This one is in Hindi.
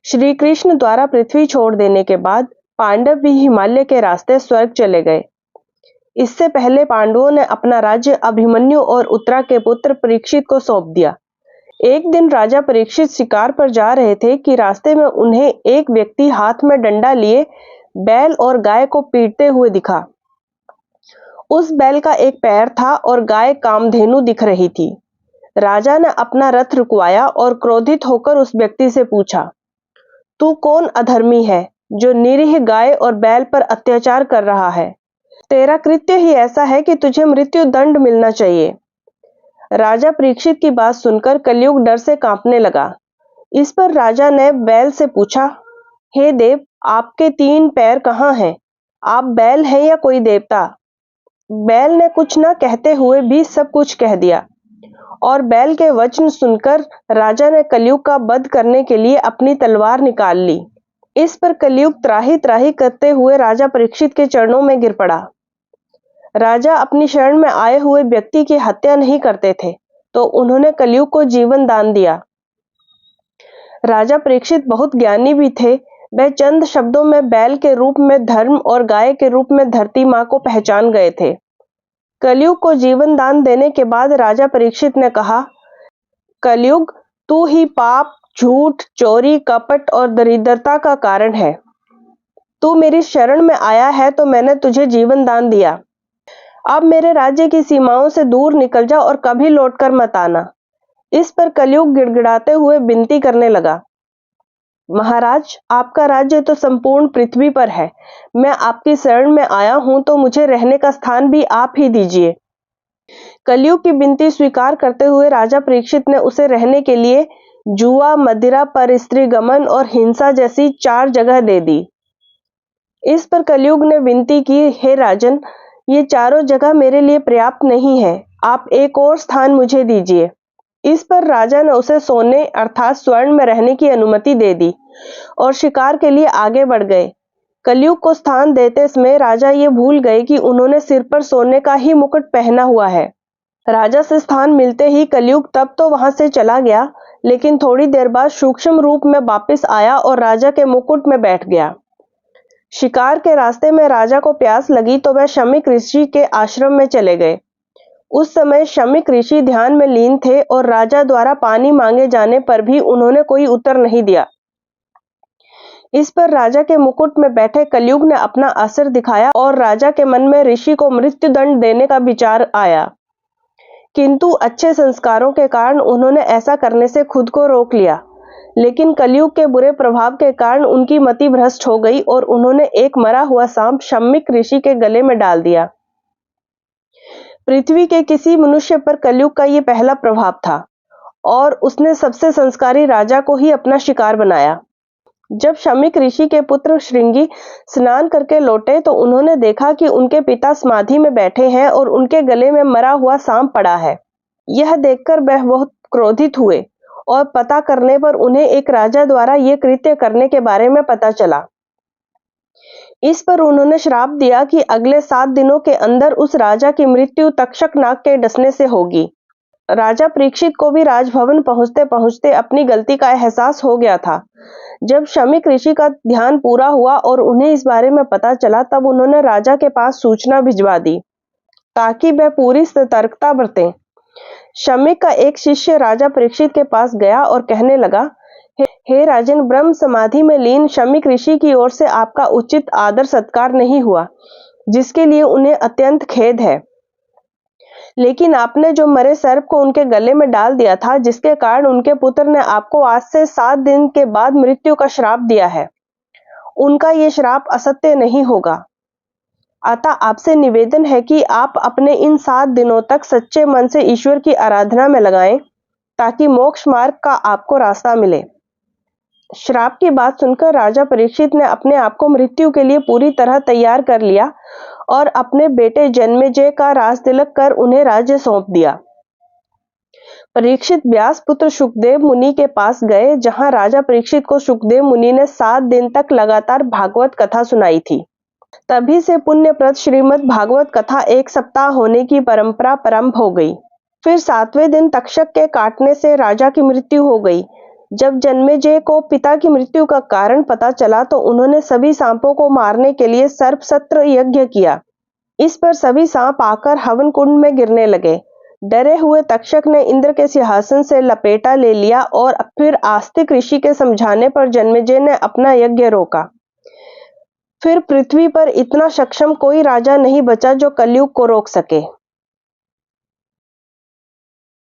श्री कृष्ण द्वारा पृथ्वी छोड़ देने के बाद पांडव भी हिमालय के रास्ते स्वर्ग चले गए। इससे पहले पांडवों ने अपना राज्य अभिमन्यु और उत्तरा के पुत्र परीक्षित को सौंप दिया। एक दिन राजा परीक्षित शिकार पर जा रहे थे कि रास्ते में उन्हें एक व्यक्ति हाथ में डंडा लिए बैल और गाय को पीटते हुए दिखा। उस बैल का एक पैर था और गाय कामधेनु दिख रही थी। राजा ने अपना रथ रुकवाया और क्रोधित होकर उस व्यक्ति से पूछा, तू कौन अधर्मी है जो निरीह गाय और बैल पर अत्याचार कर रहा है? तेरा कृत्य ही ऐसा है कि तुझे मृत्यु दंड मिलना चाहिए। राजा परीक्षित की बात सुनकर कलयुग डर से कांपने लगा। इस पर राजा ने बैल से पूछा, हे देव, आपके 3 पैर कहाँ हैं? आप बैल हैं या कोई देवता? बैल ने कुछ न कहते हुए भी सब कुछ कह दिया और बैल के वचन सुनकर राजा ने कलयुग का वध करने के लिए अपनी तलवार निकाल ली। इस पर कलयुग त्राही त्राही करते हुए राजा परीक्षित के चरणों में गिर पड़ा। राजा अपनी शरण में आए हुए व्यक्ति की हत्या नहीं करते थे, तो उन्होंने कलयुग को जीवन दान दिया। राजा परीक्षित बहुत ज्ञानी भी थे। वह चंद शब्दों में बैल के रूप में धर्म और गाय के रूप में धरती माँ को पहचान गए थे। कलयुग को जीवन दान देने के बाद राजा परीक्षित ने कहा, कलयुग, तू ही पाप, झूठ, चोरी, कपट और दरिद्रता का कारण है। तू मेरी शरण में आया है तो मैंने तुझे जीवन दान दिया। अब मेरे राज्य की सीमाओं से दूर निकल जा और कभी लौटकर मत आना। इस पर कलयुग गिड़गिड़ाते हुए विनती करने लगा, महाराज, आपका राज्य तो संपूर्ण पृथ्वी पर है। मैं आपकी शरण में आया हूं तो मुझे रहने का स्थान भी आप ही दीजिए। कलयुग की विनती स्वीकार करते हुए राजा परीक्षित ने उसे रहने के लिए जुआ, मदिरा, पर स्त्री गमन और हिंसा जैसी 4 जगह दे दी। इस पर कलयुग ने विनती की, हे राजन, ये चारों जगह मेरे लिए पर्याप्त नहीं है, आप एक और स्थान मुझे दीजिए। इस पर राजा ने उसे सोने अर्थात स्वर्ण में रहने की अनुमति दे दी और शिकार के लिए आगे बढ़ गए। कलयुग को स्थान देते समय राजा ये भूल गए कि उन्होंने सिर पर सोने का ही मुकुट पहना हुआ है। राजा से स्थान मिलते ही कलयुग तब तो वहां से चला गया, लेकिन थोड़ी देर बाद सूक्ष्म रूप में वापस आया और राजा के मुकुट में बैठ गया। शिकार के रास्ते में राजा को प्यास लगी तो वह शमीक ऋषि के आश्रम में चले गए। उस समय शमीक ऋषि ध्यान में लीन थे और राजा द्वारा पानी मांगे जाने पर भी उन्होंने कोई उत्तर नहीं दिया। इस पर राजा के मुकुट में बैठे कलयुग ने अपना असर दिखाया और राजा के मन में ऋषि को मृत्यु दंड देने का विचार आया, किंतु अच्छे संस्कारों के कारण उन्होंने ऐसा करने से खुद को रोक लिया। लेकिन कलयुग के बुरे प्रभाव के कारण उनकी मति भ्रष्ट हो गई और उन्होंने एक मरा हुआ सांप शमीक ऋषि के गले में डाल दिया। पृथ्वी के किसी मनुष्य पर कलयुग का ये पहला प्रभाव था और उसने सबसे संस्कारी राजा को ही अपना शिकार बनाया। जब शमीक ऋषि के पुत्र श्रृंगी स्नान करके लौटे तो उन्होंने देखा कि उनके पिता समाधि में बैठे हैं और उनके गले में मरा हुआ सांप पड़ा है। यह देखकर वह बहुत क्रोधित हुए और पता करने पर उन्हें एक राजा द्वारा ये कृत्य करने के बारे में पता चला। इस पर उन्होंने श्राप दिया कि अगले 7 दिनों के अंदर उस राजा की मृत्यु तक्षक नाग के डसने से होगी। राजा परीक्षित को भी राजभवन पहुंचते पहुंचते अपनी गलती का एहसास हो गया था। जब शमीक ऋषि का ध्यान पूरा हुआ और उन्हें इस बारे में पता चला, तब उन्होंने राजा के पास सूचना भिजवा दी ताकि वह पूरी सतर्कता बरतें। शमीक का एक शिष्य राजा परीक्षित के पास गया और कहने लगा, हे राजन, ब्रह्म समाधि में लीन शमीक ऋषि की ओर से आपका उचित आदर सत्कार नहीं हुआ, जिसके लिए उन्हें अत्यंत खेद है। लेकिन आपने जो मरे सर्प को उनके गले में डाल दिया था, जिसके कारण उनके पुत्र ने आपको आज से 7 दिन के बाद मृत्यु का श्राप दिया है, उनका ये श्राप असत्य नहीं होगा। अतः आपसे निवेदन है कि आप अपने इन 7 दिनों तक सच्चे मन से ईश्वर की आराधना में लगाएं, ताकि मोक्ष मार्ग का आपको रास्ता मिले। श्राप की बात सुनकर राजा परीक्षित ने अपने आप को मृत्यु के लिए पूरी तरह तैयार कर लिया और अपने बेटे जन्मेजय का राज तिलक कर उन्हें राज्य सौंप दिया। परीक्षित व्यास पुत्र सुखदेव मुनि के पास गए, जहां राजा परीक्षित को सुखदेव मुनि ने 7 दिन तक लगातार भागवत कथा सुनाई थी। तभी से पुण्यप्रद श्रीमद् भागवत कथा 1 सप्ताह होने की परंपरा प्रारंभ हो गई। फिर 7वें दिन तक्षक के काटने से राजा की मृत्यु हो गई। जब जन्मेजय को पिता की मृत्यु का कारण पता चला तो उन्होंने सभी सांपों को मारने के लिए सर्पसत्र यज्ञ किया। इस पर सभी सांप आकर हवन कुंड में गिरने लगे। डरे हुए तक्षक ने इंद्र के सिंहासन से लपेटा ले लिया और फिर आस्तिक ऋषि के समझाने पर जन्मेजय ने अपना यज्ञ रोका। फिर पृथ्वी पर इतना सक्षम कोई राजा नहीं बचा जो कलयुग को रोक सके।